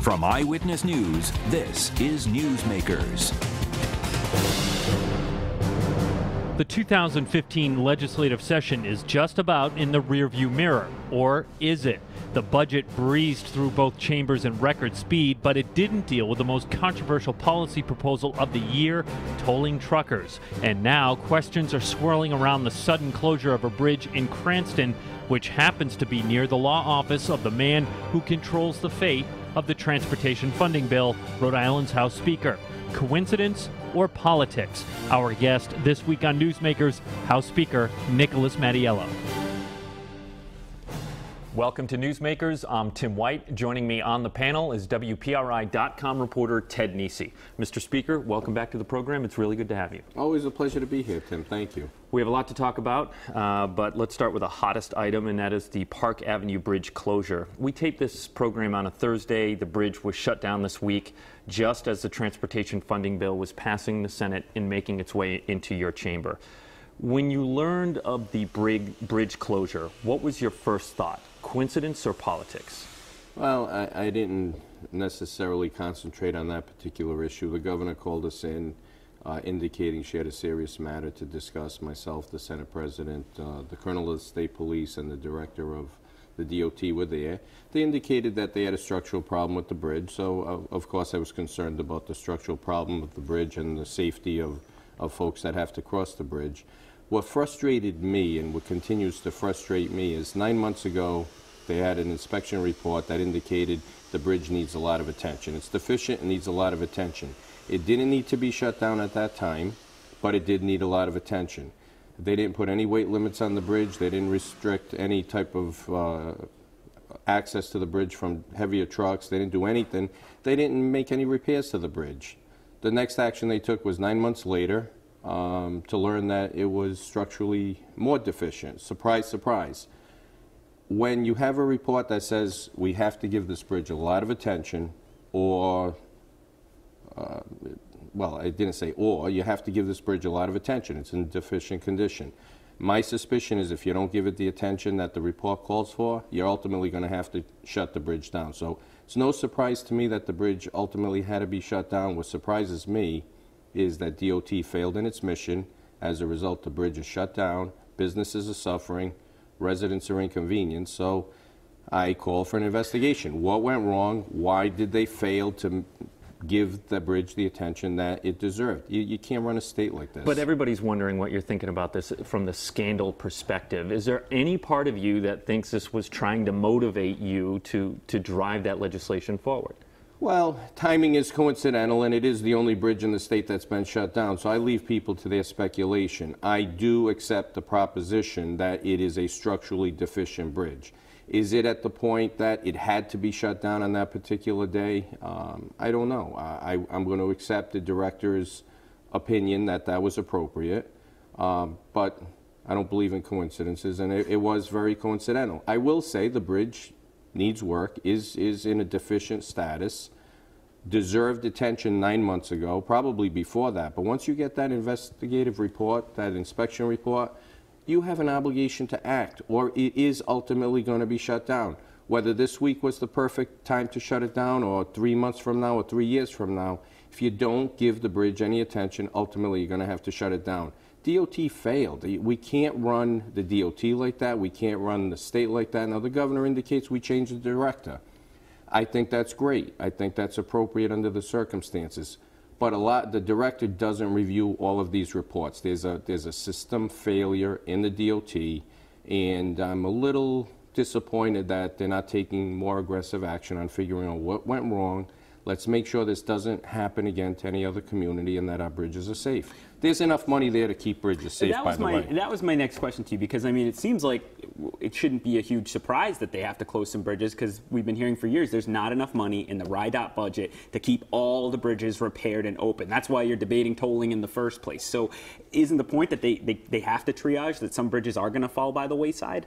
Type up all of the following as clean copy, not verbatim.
From Eyewitness News, this is Newsmakers. The 2015 legislative session is just about in the rearview mirror, or is it? The budget breezed through both chambers in record speed, but it didn't deal with the most controversial policy proposal of the year, tolling truckers. And now questions are swirling around the sudden closure of a bridge in Cranston, which happens to be near the law office of the man who controls the fate of the transportation funding bill, Rhode Island's House Speaker. Coincidence or politics? Our guest this week on Newsmakers, House Speaker Nicholas Mattiello. Welcome to Newsmakers. I'm Tim White. Joining me on the panel is WPRI.com reporter Ted Nesi. Mr. Speaker, welcome back to the program. It's really good to have you. Always a pleasure to be here, Tim. Thank you. We have a lot to talk about, but let's start with the hottest item, and that is the Park Avenue Bridge closure. We taped this program on a Thursday. The bridge was shut down this week, just as the transportation funding bill was passing the Senate and making its way into your chamber. When you learned of the bridge closure, what was your first thought? Coincidence or politics? Well, I didn't necessarily concentrate on that particular issue. The governor called us in indicating she had a serious matter to discuss. Myself, the Senate President, the Colonel of the State Police, and the Director of the DOT were there. They indicated that they had a structural problem with the bridge, so of course I was concerned about the structural problem with the bridge and the safety of folks that have to cross the bridge. What frustrated me and what continues to frustrate me is 9 months ago they had an inspection report that indicated the bridge needs a lot of attention. It's deficient and needs a lot of attention. It didn't need to be shut down at that time, but it did need a lot of attention. They didn't put any weight limits on the bridge. They didn't restrict any type of access to the bridge from heavier trucks. They didn't do anything. They didn't make any repairs to the bridge. The next action they took was 9 months later to learn that it was structurally more deficient. Surprise, surprise. When you have a report that says we have to give this bridge a lot of attention, or well, I didn't say or, you have to give this bridge a lot of attention. It's in deficient condition. My suspicion is if you don't give it the attention that the report calls for, you're ultimately going to have to shut the bridge down. So it's no surprise to me that the bridge ultimately had to be shut down. What surprises me is that DOT failed in its mission. As a result, the bridge is shut down, businesses are suffering, residents are inconvenienced. So I call for an investigation. What went wrong? Why did they fail to give the bridge the attention that it deserved? You can't run a state like this. But everybody's wondering what you're thinking about this from the scandal perspective. Is there any part of you that thinks this was trying to motivate you to drive that legislation forward? Well, timing is coincidental, and it is the only bridge in the state that's been shut down, so I leave people to their speculation. I do accept the proposition that it is a structurally deficient bridge. Is it at the point that it had to be shut down on that particular day? I don't know. I'm going to accept the director's opinion that that was appropriate, but I don't believe in coincidences, and it was very coincidental. I will say the bridge needs work, is in a deficient status, deserved attention 9 months ago, probably before that. But once you get that investigative report, that inspection report, you have an obligation to act, or it is ultimately going to be shut down. Whether this week was the perfect time to shut it down, or 3 months from now, or 3 years from now, if you don't give the bridge any attention, ultimately you're going to have to shut it down. DOT failed. We can't run the DOT like that. We can't run the state like that. Now, the governor indicates we change the director. I think that's great. I think that's appropriate under the circumstances. But the director doesn't review all of these reports. There's a system failure in the DOT, and I'm a little disappointed that they're not taking more aggressive action on figuring out what went wrong. Let's make sure this doesn't happen again to any other community and that our bridges are safe. There's enough money there to keep bridges safe, by the way. That was my next question to you, because, I mean, it seems like it shouldn't be a huge surprise that they have to close some bridges, because we've been hearing for years there's not enough money in the RIDOT budget to keep all the bridges repaired and open. That's why you're debating tolling in the first place. So isn't the point that they have to triage, that some bridges are going to fall by the wayside?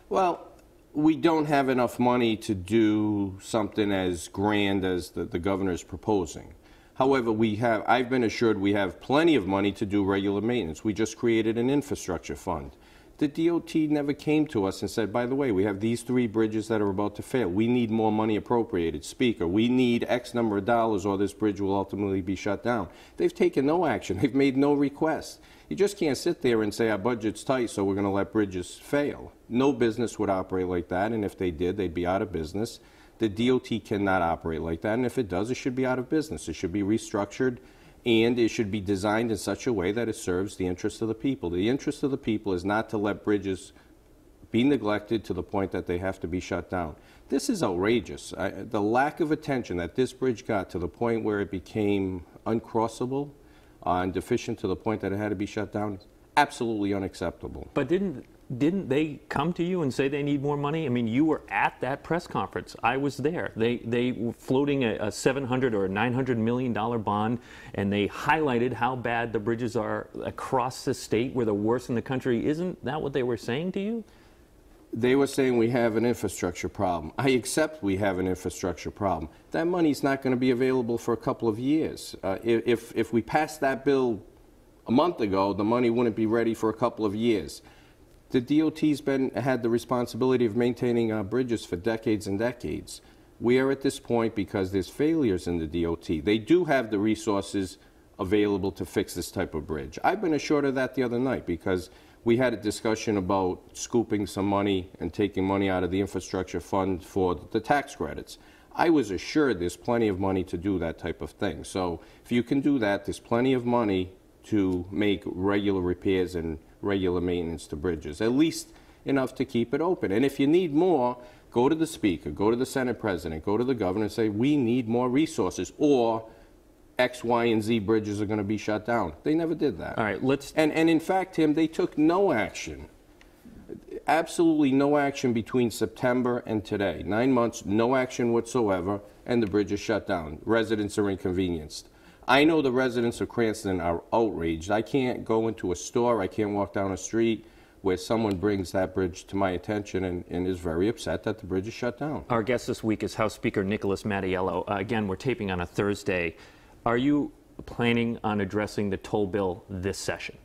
Well, we don't have enough money to do something as grand as the governor is proposing. However, I've been assured we have plenty of money to do regular maintenance. We just created an infrastructure fund. The DOT never came to us and said, by the way, we have these 3 bridges that are about to fail. We need more money appropriated. Speaker, we need X number of dollars or this bridge will ultimately be shut down. They've taken no action. They've made no requests. You just can't sit there and say our budget's tight, so we're going to let bridges fail. No business would operate like that, and if they did, they'd be out of business. The DOT cannot operate like that, and if it does, it should be out of business. It should be restructured, and it should be designed in such a way that it serves the interest of the people. The interest of the people is not to let bridges be neglected to the point that they have to be shut down. This is outrageous. The lack of attention that this bridge got to the point where it became uncrossable and deficient to the point that it had to be shut down is absolutely unacceptable. But didn't they come to you and say they need more money? I mean, you were at that press conference. I was there. They were floating a $700 or $900 million bond, and they highlighted how bad the bridges are across the state. We're the worst in the country. Isn't that what they were saying to you? They were saying we have an infrastructure problem. I accept we have an infrastructure problem. That money's not going to be available for a couple of years. If we passed that bill a month ago, the money wouldn't be ready for a couple of years. The DOT's had the responsibility of maintaining our bridges for decades and decades. We are at this point because there's failures in the DOT. They do have the resources available to fix this type of bridge. I've been assured of that the other night because we had a discussion about scooping some money and taking money out of the infrastructure fund for the tax credits. I was assured there's plenty of money to do that type of thing. So if you can do that, there's plenty of money to make regular repairs and regular maintenance to bridges, at least enough to keep it open. And if you need more, go to the Speaker, go to the Senate President, go to the Governor and say, we need more resources, or X, Y, and Z bridges are going to be shut down. They never did that. All right, let's... And in fact, Tim, they took no action, absolutely no action between September and today. 9 months, no action whatsoever, and the bridge is shut down. Residents are inconvenienced. I know the residents of Cranston are outraged. I can't go into a store, I can't walk down a street where someone brings that bridge to my attention and is very upset that the bridge is shut down. Our guest this week is House Speaker Nicholas Mattiello. Again, we're taping on a Thursday. Are you planning on addressing the toll bill this session?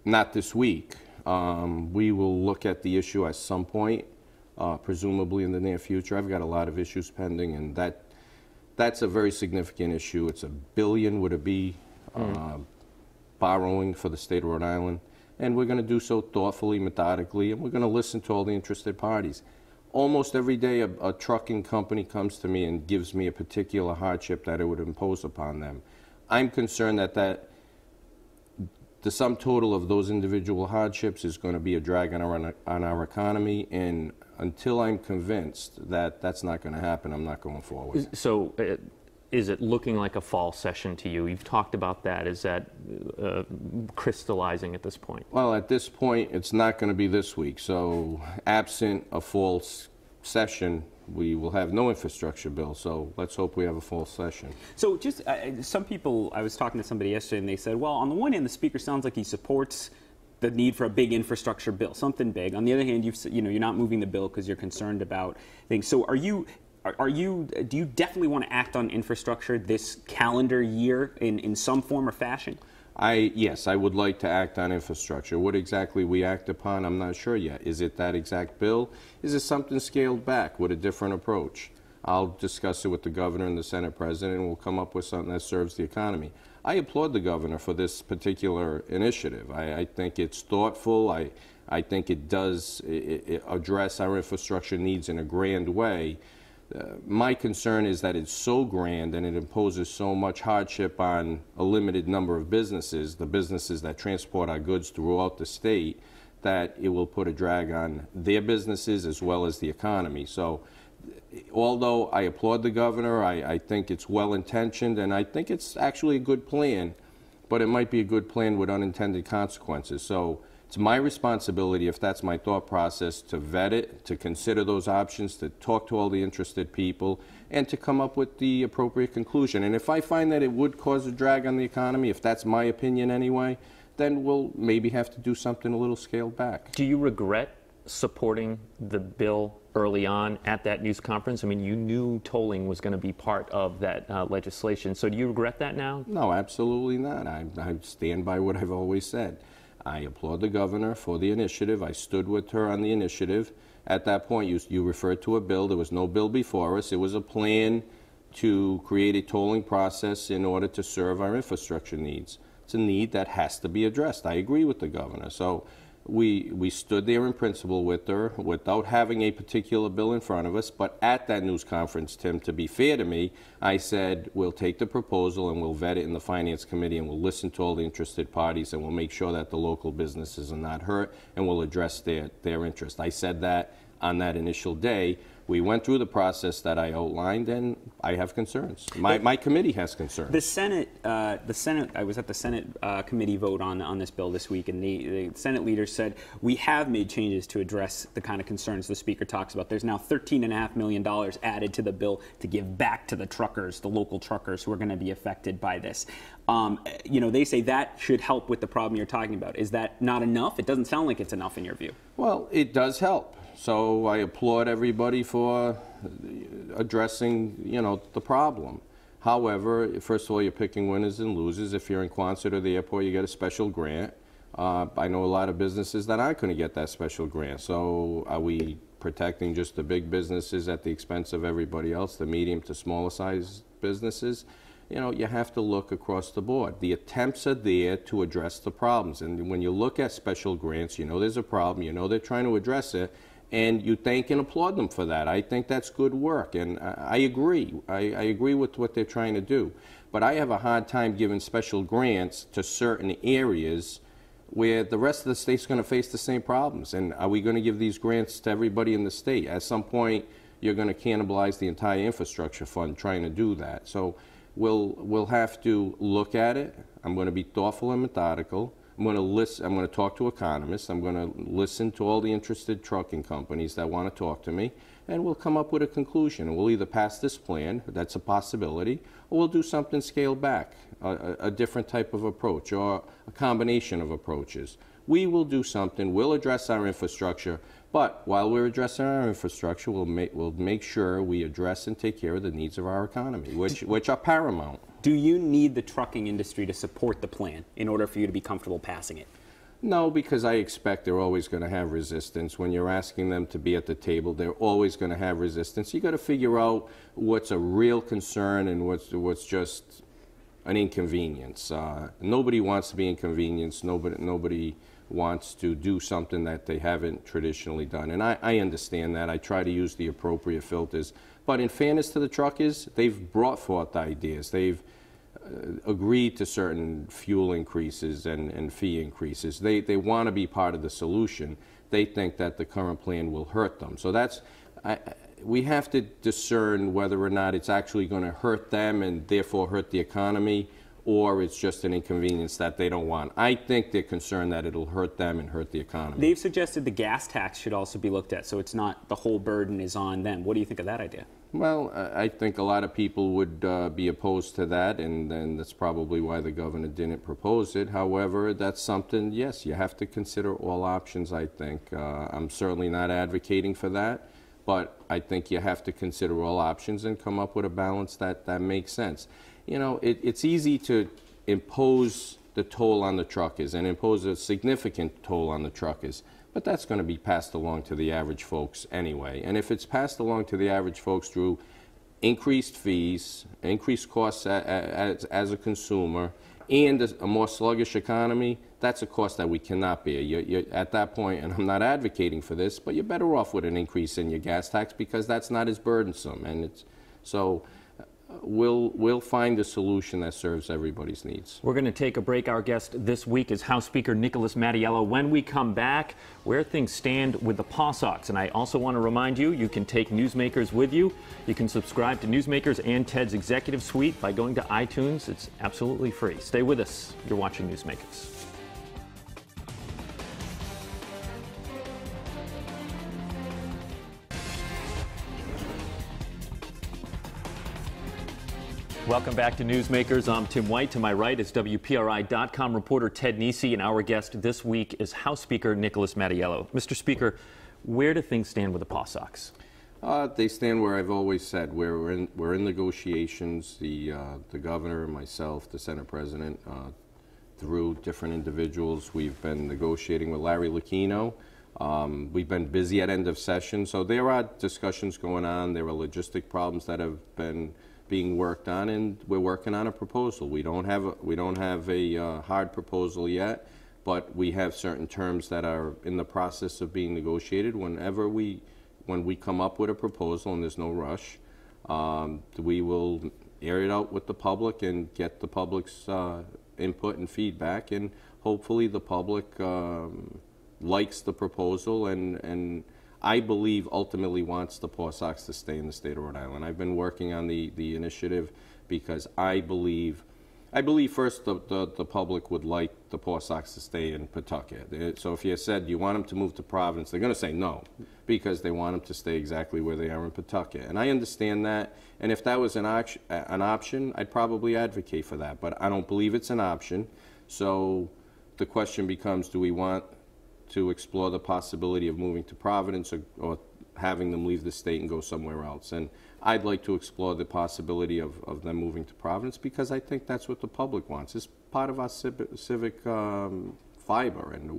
Not this week. We will look at the issue at some point, presumably in the near future. I've got a lot of issues pending, and that's a very significant issue. It's $1 billion would it be borrowing for the state of Rhode Island, and we're going to do so thoughtfully, methodically, and we're going to listen to all the interested parties. Almost every day a trucking company comes to me and gives me a particular hardship that it would impose upon them. I'm concerned that the sum total of those individual hardships is going to be a drag on our economy, and until I'm convinced that that's not going to happen, I'm not going forward. So is it looking like a fall session to you? You've talked about that. Is that crystallizing at this point? Well, at this point, it's not going to be this week. So absent a fall session, we will have no infrastructure bill. So let's hope we have a fall session. So just some people, I was talking to somebody yesterday, and they said, well, on the one hand, the Speaker sounds like he supports the need for a big infrastructure bill, something big. On the other hand, you're not moving the bill because you're concerned about things. So do you definitely want to act on infrastructure this calendar year in some form or fashion? Yes, I would like to act on infrastructure. What exactly we act upon, I'm not sure yet. Is it that exact bill? Is it something scaled back with a different approach? I'll discuss it with the Governor and the Senate President, and we'll come up with something that serves the economy. I applaud the Governor for this particular initiative. I think it's thoughtful. I think it does address our infrastructure needs in a grand way. My concern is that it's so grand and it imposes so much hardship on a limited number of businesses, the businesses that transport our goods throughout the state, that it will put a drag on their businesses as well as the economy. So although I applaud the Governor, I think it's well-intentioned, and I think it's actually a good plan, but it might be a good plan with unintended consequences. So it's my responsibility, if that's my thought process, to vet it, to consider those options, to talk to all the interested people, and to come up with the appropriate conclusion. And if I find that it would cause a drag on the economy, if that's my opinion anyway, then we'll maybe have to do something a little scaled back. Do you regret supporting the bill early on at that news conference? I mean, you knew tolling was going to be part of that legislation. So do you regret that now? No, absolutely not. I stand by what I've always said. I applaud the governor for the initiative. I stood with her on the initiative. At that point, you referred to a bill. There was no bill before us. It was a plan to create a tolling process in order to serve our infrastructure needs. It's a need that has to be addressed. I agree with the governor. So we stood there in principle with her without having a particular bill in front of us. But at that news conference, Tim, to be fair to me, I said we'll take the proposal and we'll vet it in the Finance Committee and we'll listen to all the interested parties and we'll make sure that the local businesses are not hurt and we'll address their interest. I said that on that initial day. We went through the process that I outlined, and I have concerns. My committee has concerns. The Senate, I was at the Senate committee vote on this bill this week, and the Senate leaders said we have made changes to address the kind of concerns the Speaker talks about. There's now $13.5 million added to the bill to give back to the truckers, the local truckers who are going to be affected by this. They say that should help with the problem you're talking about. Is that not enough? It doesn't sound like it's enough in your view. Well, it does help. So I applaud everybody for addressing, the problem. However, first of all, you're picking winners and losers. If you're in Quonset or the airport, you get a special grant. I know a lot of businesses that aren't going to get that special grant. So are we protecting just the big businesses at the expense of everybody else, the medium to smaller size businesses? You have to look across the board. The attempts are there to address the problems. And when you look at special grants, there's a problem, they're trying to address it. And you thank and applaud them for that. I think that's good work, and I agree. I agree with what they're trying to do. But I have a hard time giving special grants to certain areas where the rest of the state's going to face the same problems. And are we going to give these grants to everybody in the state? At some point, you're going to cannibalize the entire infrastructure fund trying to do that. So we'll have to look at it. I'm going to be thoughtful and methodical. I'm going to listen. I'm going to talk to economists. I'm going to listen to all the interested trucking companies that want to talk to me, and we'll come up with a conclusion. And we'll either pass this plan, that's a possibility, or we'll do something scaled back, a different type of approach, or a combination of approaches. We will do something. We'll address our infrastructure, but while we're addressing our infrastructure, we'll make sure we address and take care of the needs of our economy, which are paramount. Do you need the trucking industry to support the plan in order for you to be comfortable passing it? No, because I expect they're always going to have resistance. When you're asking them to be at the table, they're always going to have resistance. You got to figure out what's a real concern and what's just an inconvenience. Nobody wants to be inconvenienced. Nobody wants to do something that they haven't traditionally done. And I understand that. I try to use the appropriate filters. But in fairness to the truckers, they've brought forth ideas. They've agreed to certain fuel increases and fee increases. They want to be part of the solution. They think that the current plan will hurt them. So we have to discern whether or not it's actually going to hurt them and therefore hurt the economy, or it's just an inconvenience that they don't want. I think they're concerned that it'll hurt them and hurt the economy. They've suggested the gas tax should also be looked at, so it's not the whole burden is on them. What do you think of that idea? Well, I think a lot of people would be opposed to that, and that's probably why the governor didn't propose it. However, that's something, yes, you have to consider all options, I think. I'm certainly not advocating for that, but I think you have to consider all options and come up with a balance that makes sense. It's easy to impose the toll on the truckers and impose a significant toll on the truckers, but that's going to be passed along to the average folks anyway. And if it's passed along to the average folks through increased fees, increased costs as a consumer, and a more sluggish economy, that's a cost that we cannot bear. You're at that point, and I'm not advocating for this, but you're better off with an increase in your gas tax because that's not as burdensome. And we'll find a solution that serves everybody's needs. We're going to take a break. Our guest this week is House Speaker Nicholas Mattiello. When we come back, where things stand with the Paw Sox. And I also want to remind you, you can take Newsmakers with you. You can subscribe to Newsmakers and Ted's Executive Suite by going to iTunes. It's absolutely free. Stay with us. You're watching Newsmakers. Welcome back to Newsmakers. I'm Tim White. To my right is WPRI.com reporter Ted Nesi, and our guest this week is House Speaker Nicholas Mattiello. Mr. Speaker, where do things stand with the Paw Sox? They stand where I've always said. We're in negotiations. The governor, myself, the Senate President, through different individuals. We've been negotiating with Larry Lucchino. We've been busy at end of session, so there are discussions going on. There are logistic problems that have been being worked on, and we're working on a proposal. We don't have a hard proposal yet, but we have certain terms that are in the process of being negotiated. When we come up with a proposal, and there's no rush, we will air it out with the public and get the public's input and feedback, and hopefully the public likes the proposal and I believe ultimately wants the Paw Sox to stay in the state of Rhode Island. I've been working on the initiative because I believe first the public would like the Paw Sox to stay in Pawtucket. So if you said you want them to move to Providence, they're going to say no because they want them to stay exactly where they are in Pawtucket. And I understand that. And if that was an option, I'd probably advocate for that. But I don't believe it's an option. So the question becomes, do we want to explore the possibility of moving to Providence or having them leave the state and go somewhere else? And I'd like to explore the possibility of them moving to Providence because I think that's what the public wants. It's part of our civic fiber, and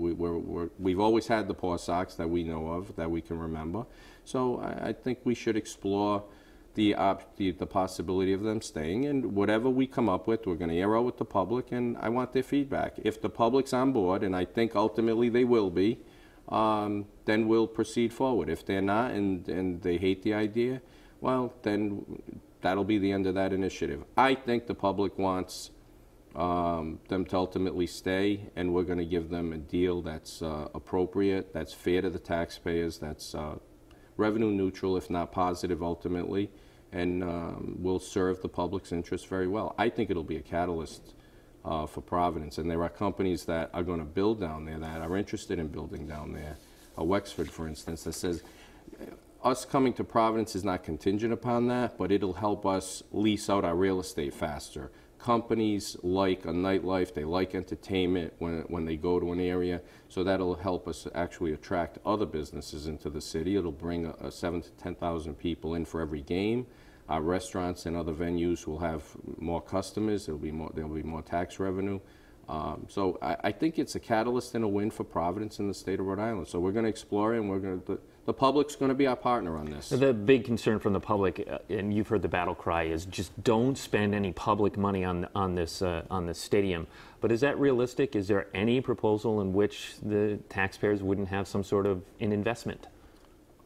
we've always had the Paw Sox that we know of, that we can remember. So I think we should explore the possibility of them staying, and whatever we come up with, we're going to air out with the public, and I want their feedback. If the public's on board, and I think ultimately they will be, then we'll proceed forward. If they're not and they hate the idea, well, then that'll be the end of that initiative. I think the public wants them to ultimately stay, and we're going to give them a deal that's appropriate, that's fair to the taxpayers, that's revenue neutral, if not positive ultimately, and will serve the public's interest very well. I think it'll be a catalyst for Providence, and there are companies that are going to build down there that are interested in building down there. Wexford, for instance, that says us coming to Providence is not contingent upon that, but it'll help us lease out our real estate faster. Companies like a nightlife, they like entertainment when they go to an area, so that'll help us actually attract other businesses into the city. It'll bring 7,000 to 10,000 people in for every game. Our restaurants and other venues will have there'll be more tax revenue. So I think it's a catalyst and a win for Providence in the state of Rhode Island. So we're going to explore it, and the public's going to be our partner on this. The big concern from the public, and you've heard the battle cry, is just don't spend any public money on this stadium. But is that realistic? Is there any proposal in which the taxpayers wouldn't have some sort of an investment?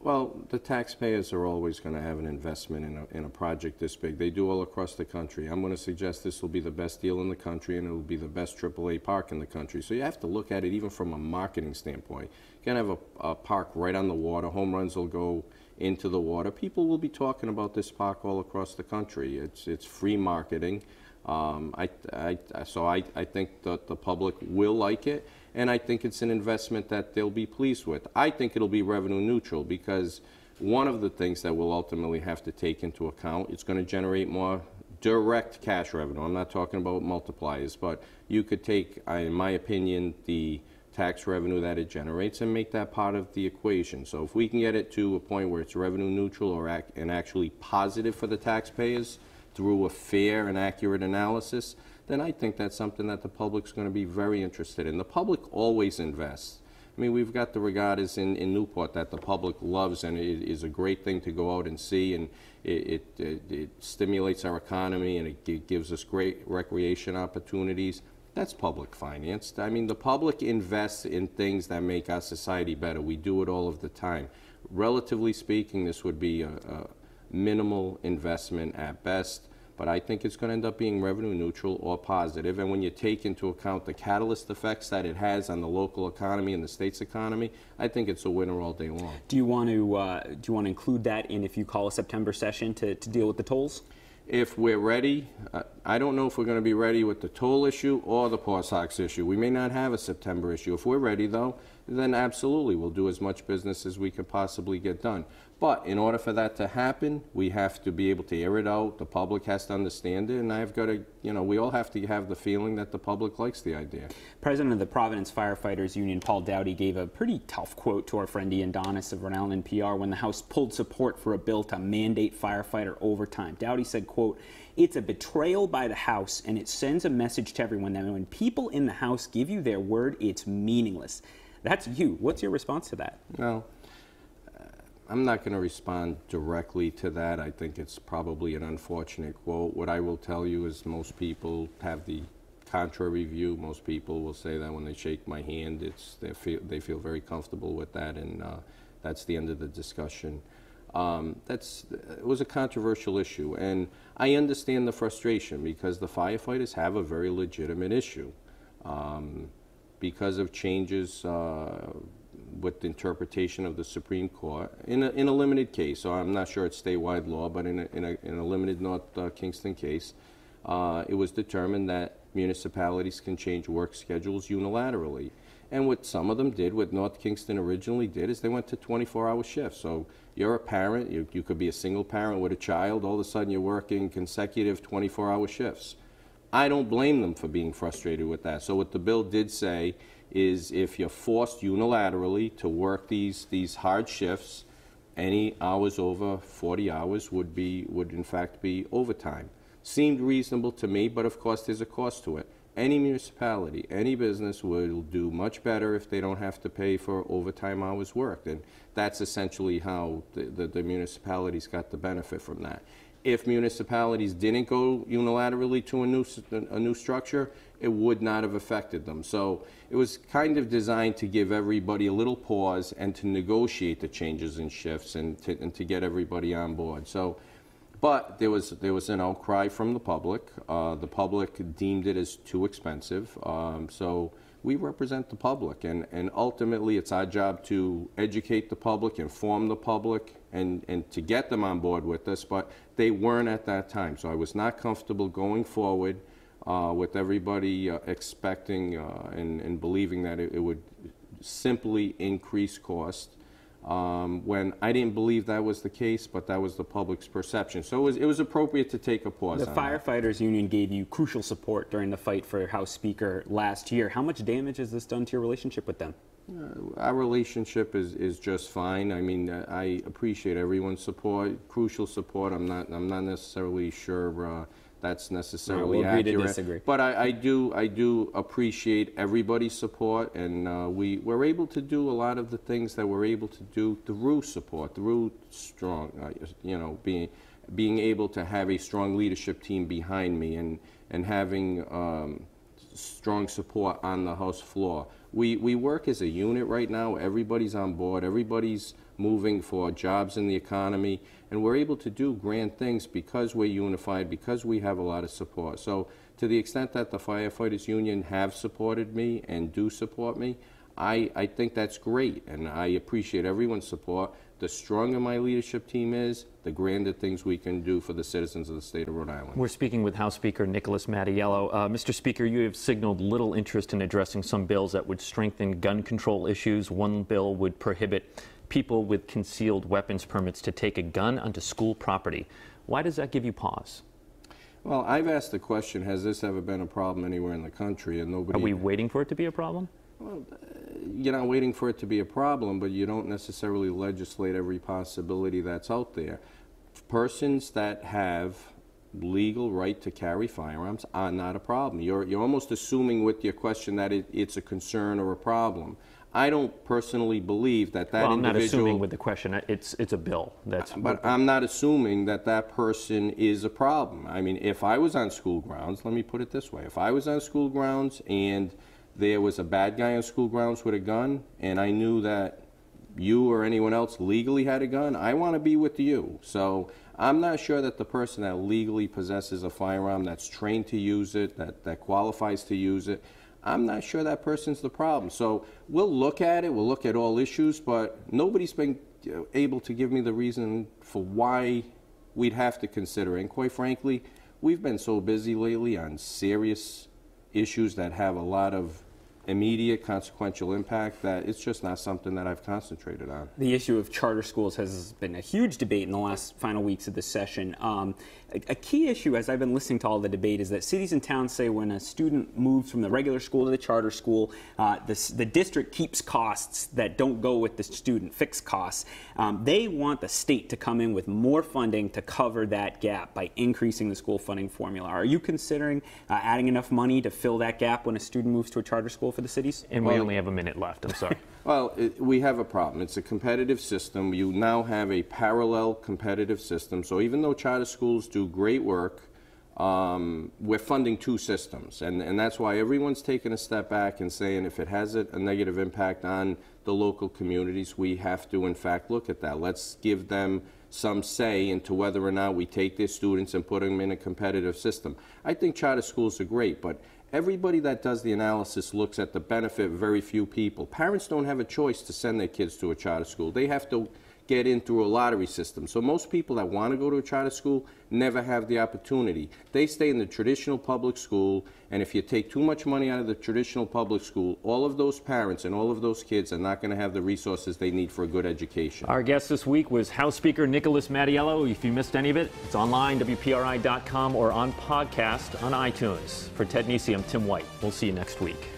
Well, the taxpayers are always going to have an investment in a project this big. They do all across the country. I'm going to suggest this will be the best deal in the country, and it will be the best AAA park in the country. So you have to look at it even from a marketing standpoint. You can have a park right on the water. Home runs will go into the water. People will be talking about this park all across the country. It's free marketing. So I think that the public will like it, and I think it's an investment that they'll be pleased with. I think it'll be revenue neutral because one of the things that we'll ultimately have to take into account, it's going to generate more direct cash revenue. I'm not talking about multipliers, but you could take, in my opinion, the tax revenue that it generates and make that part of the equation. So if we can get it to a point where it's revenue neutral and actually positive for the taxpayers through a fair and accurate analysis, then I think that's something that the public's going to be very interested in. The public always invests. I mean, we've got the regattas in Newport that the public loves, and it is a great thing to go out and see, and it stimulates our economy, and it gives us great recreation opportunities. That's public financed. I mean, the public invests in things that make our society better. We do it all of the time. Relatively speaking, this would be a minimal investment at best, but I think it's going to end up being revenue neutral or positive. And when you take into account the catalyst effects that it has on the local economy and the state's economy, I think it's a winner all day long. Do you want to include that in if you call a September session to deal with the tolls? If we're ready, I don't know if we're going to be ready with the toll issue or the Paw Sox issue. We may not have a September issue. If we're ready, though, then absolutely we'll do as much business as we could possibly get done. But in order for that to happen, we have to be able to air it out. The public has to understand it, and I've got to, we all have to have the feeling that the public likes the idea. President of the Providence Firefighters Union, Paul Dowdy, gave a pretty tough quote to our friend Ian Donis of Rhode Island PR when the House pulled support for a bill to mandate firefighter overtime. Dowdy said, quote, "It's a betrayal by the House, and it sends a message to everyone that when people in the House give you their word, it's meaningless." That's you. What's your response to that? Well, I'm not going to respond directly to that. I think it's probably an unfortunate quote. What I will tell you is most people have the contrary view. Most people will say that when they shake my hand, they feel very comfortable with that, and that's the end of the discussion. It was a controversial issue, and I understand the frustration because the firefighters have a very legitimate issue because of changes with the interpretation of the Supreme Court in a limited case. So I'm not sure it's statewide law, but in a limited North Kingston case, it was determined that municipalities can change work schedules unilaterally. And what some of them did, what North Kingston originally did, is they went to 24-hour shifts. So you're a parent, you could be a single parent with a child, all of a sudden you're working consecutive 24-hour shifts. I don't blame them for being frustrated with that. So what the bill did say is if you're forced unilaterally to work these hard shifts, any hours over 40 hours would in fact be overtime. Seemed reasonable to me, but of course there's a cost to it. Any municipality, any business will do much better if they don't have to pay for overtime hours worked. And that's essentially how the municipalities got the benefit from that. If municipalities didn't go unilaterally to a new structure, it would not have affected them. So it was kind of designed to give everybody a little pause and to negotiate the changes in shifts and to get everybody on board. So, but there was an outcry from the public. The public deemed it as too expensive. So we represent the public, and ultimately it's our job to educate the public, inform the public, and to get them on board with us, but they weren't at that time. So I was not comfortable going forward with everybody expecting and believing that it would simply increase cost. When I didn't believe that was the case, but that was the public's perception. So it was appropriate to take a pause on that. The Firefighters Union gave you crucial support during the fight for House Speaker last year. How much damage has this done to your relationship with them? Our relationship is just fine. I mean, I appreciate everyone's support, crucial support. I'm not necessarily sure that's necessarily we'll agree accurate. to disagree. But I do appreciate everybody's support, and we're able to do a lot of the things that we're able to do through support, through strong, being able to have a strong leadership team behind me and having strong support on the House floor. We work as a unit right now. Everybody's on board. Everybody's moving for jobs in the economy. And we're able to do grand things because we're unified, because we have a lot of support. So to the extent that the Firefighters Union have supported me and do support me, I think that's great. And I appreciate everyone's support. The stronger my leadership team is, the grander things we can do for the citizens of the state of Rhode Island. We're speaking with House Speaker Nicholas Mattiello. Mr. Speaker, you have signaled little interest in addressing some bills that would strengthen gun control issues. One bill would prohibit people with concealed weapons permits to take a gun onto school property. Why does that give you pause? Well, I've asked the question, has this ever been a problem anywhere in the country? And nobody... Are we waiting for it to be a problem? Well, you're not waiting for it to be a problem, but you don't necessarily legislate every possibility that's out there. Persons that have legal right to carry firearms are not a problem. You're almost assuming with your question that it's a concern or a problem. I don't personally believe that well, I'm individual... not assuming with the question. It's a bill. But I'm not assuming that person is a problem. I mean, if I was on school grounds, let me put it this way. If I was on school grounds and there was a bad guy on school grounds with a gun, and I knew that you or anyone else legally had a gun, I want to be with you. So I'm not sure that the person that legally possesses a firearm, that's trained to use it, that qualifies to use it, I'm not sure that person's the problem. So we'll look at it, we'll look at all issues, but nobody's been able to give me the reason for why we'd have to consider it. And quite frankly, we've been so busy lately on serious issues that have a lot of immediate consequential impact, that it's just not something that I've concentrated on. The issue of charter schools has been a huge debate in the last final weeks of this session. A key issue, as I've been listening to all the debate, is that cities and towns say when a student moves from the regular school to the charter school, the district keeps costs that don't go with the student, fixed costs. They want the state to come in with more funding to cover that gap by increasing the school funding formula. Are you considering adding enough money to fill that gap when a student moves to a charter school for the cities? And we only have a minute left. I'm sorry. Well, we have a problem. It's a competitive system. You now have a parallel competitive system. So even though charter schools do great work, we're funding two systems. And that's why everyone's taking a step back and saying if it has a negative impact on the local communities, we have to, in fact, look at that. Let's give them some say into whether or not we take their students and put them in a competitive system. I think charter schools are great, but everybody that does the analysis looks at the benefit of very few people. Parents don't have a choice to send their kids to a charter school. They have to get in through a lottery system. So most people that want to go to a charter school never have the opportunity. They stay in the traditional public school, and if you take too much money out of the traditional public school, all of those parents and all of those kids are not going to have the resources they need for a good education. Our guest this week was House Speaker Nicholas Mattiello. If you missed any of it, it's online, WPRI.com, or on podcast on iTunes. For Ted Nesi, I'm Tim White. We'll see you next week.